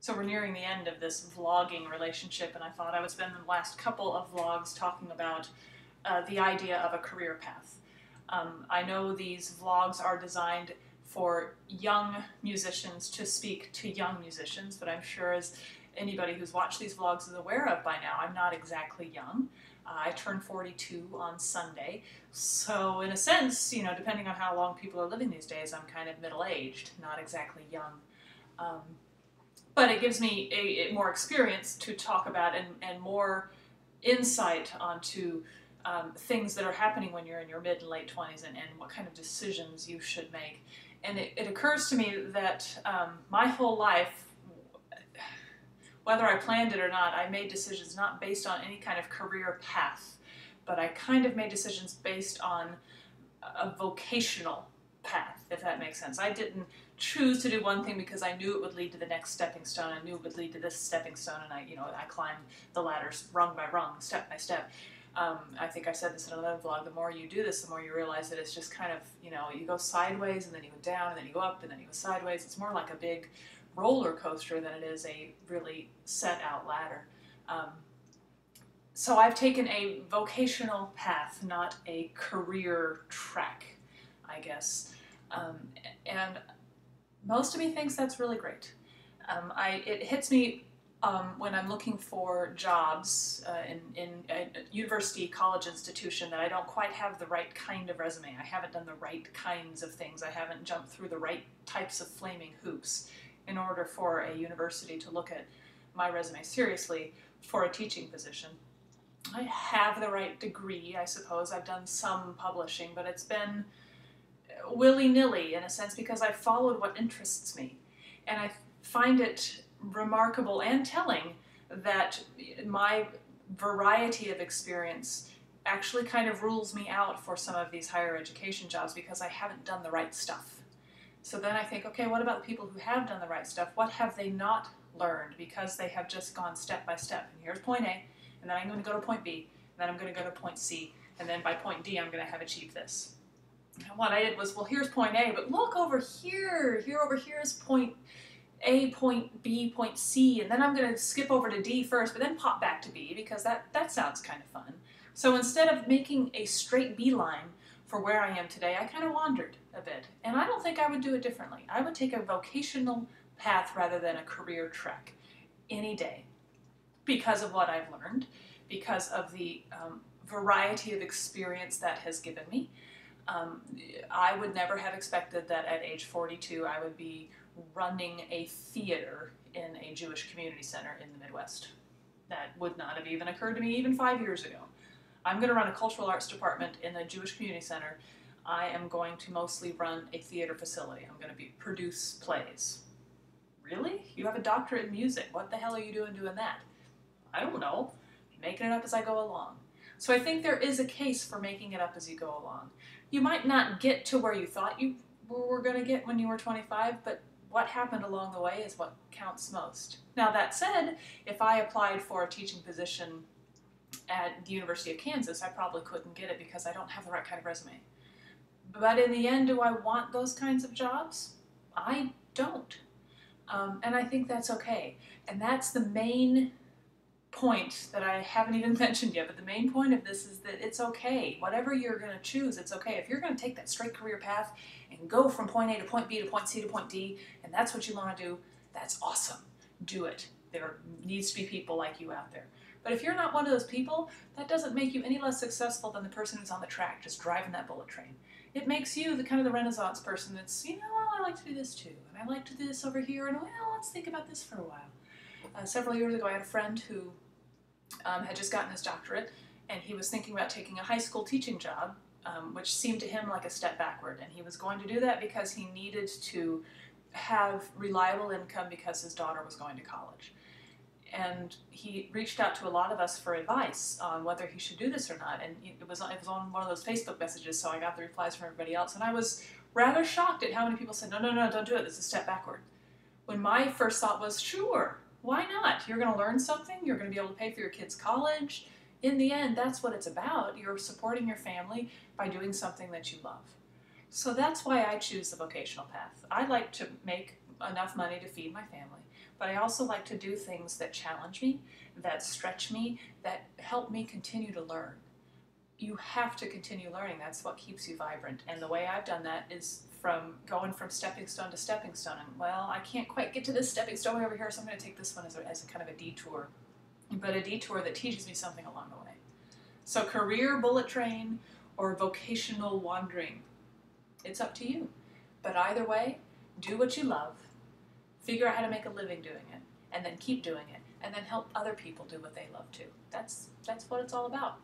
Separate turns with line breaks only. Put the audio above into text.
So we're nearing the end of this vlogging relationship, and I thought I would spend the last couple of vlogs talking about the idea of a career path. I know these vlogs are designed for young musicians to speak to young musicians, but I'm sure as anybody who's watched these vlogs is aware of by now, I'm not exactly young. I turned 42 on Sunday, so in a sense, you know, depending on how long people are living these days, I'm kind of middle-aged, not exactly young. But it gives me a more experience to talk about and more insight onto things that are happening when you're in your mid and late 20s and what kind of decisions you should make. And it occurs to me that my whole life, whether I planned it or not, I made decisions not based on any kind of career path, but I kind of made decisions based on a vocational path, if that makes sense. I didn't choose to do one thing because I knew it would lead to the next stepping stone. I knew it would lead to this stepping stone, and I climbed the ladders rung by rung, step by step. I think I said this in another vlog, the more you do this, the more you realize that it's just kind of, you go sideways and then you go down and then you go up and then you go sideways. It's more like a big roller coaster than it is a really set out ladder. So I've taken a vocational path, not a career track, I guess. And most of me thinks that's really great. It hits me when I'm looking for jobs in a university, college institution, that I don't quite have the right kind of resume. I haven't done the right kinds of things. I haven't jumped through the right types of flaming hoops in order for a university to look at my resume seriously for a teaching position. I have the right degree, I suppose. I've done some publishing, but it's been willy-nilly in a sense because I've followed what interests me. And I find it remarkable and telling that my variety of experience actually kind of rules me out for some of these higher education jobs because I haven't done the right stuff. So then I think, okay, what about the people who have done the right stuff? What have they not learned because they have just gone step by step? And here's point A, and then I'm going to go to point B, and then I'm going to go to point C, and then by point D I'm going to have achieved this. And what I did was, well, here's point A, but look over here. Over here is point A, point B, point C, and then I'm going to skip over to D first, but then pop back to B because that sounds kind of fun. So instead of making a straight beeline for where I am today, I kind of wandered a bit. And I don't think I would do it differently. I would take a vocational path rather than a career track any day because of what I've learned, because of the variety of experience that has given me. I would never have expected that at age 42 I would be running a theater in a Jewish community center in the Midwest. That would not have even occurred to me even 5 years ago. I'm going to run a cultural arts department in a Jewish community center. I am going to mostly run a theater facility. I'm going to produce plays. Really? You have a doctorate in music. What the hell are you doing that? I don't know. I'm making it up as I go along. So I think there is a case for making it up as you go along. You might not get to where you thought you were going to get when you were 25, but what happened along the way is what counts most. Now that said, if I applied for a teaching position at the University of Kansas, I probably couldn't get it because I don't have the right kind of resume. But in the end, do I want those kinds of jobs? I don't. And I think that's okay. And that's the main point that I haven't even mentioned yet, but the main point of this is that it's okay. Whatever you're going to choose, it's okay. If you're going to take that straight career path and go from point A to point B to point C to point D, and that's what you want to do, that's awesome. Do it. There needs to be people like you out there. But if you're not one of those people, that doesn't make you any less successful than the person who's on the track just driving that bullet train. It makes you the kind of the Renaissance person that's, well, I like to do this too, and I like to do this over here, and well, let's think about this for a while. Several years ago, I had a friend who had just gotten his doctorate, and he was thinking about taking a high school teaching job, which seemed to him like a step backward, and he was going to do that because he needed to have reliable income because his daughter was going to college. And he reached out to a lot of us for advice on whether he should do this or not, and it was on one of those Facebook messages, so I got the replies from everybody else, and I was rather shocked at how many people said, no, don't do it, this is a step backward. When my first thought was, sure, why not? You're going to learn something, you're going to be able to pay for your kids' college. In the end, that's what it's about. You're supporting your family by doing something that you love. So that's why I choose the vocational path. I like to make enough money to feed my family. But I also like to do things that challenge me, that stretch me, that help me continue to learn. You have to continue learning. That's what keeps you vibrant. And the way I've done that is from going from stepping stone to stepping stone. And, well, I can't quite get to this stepping stone over here, so I'm going to take this one as a kind of a detour. But a detour that teaches me something along the way. So career bullet train or vocational wandering, it's up to you. But either way, do what you love, figure out how to make a living doing it, and then keep doing it, and then help other people do what they love too. That's what it's all about.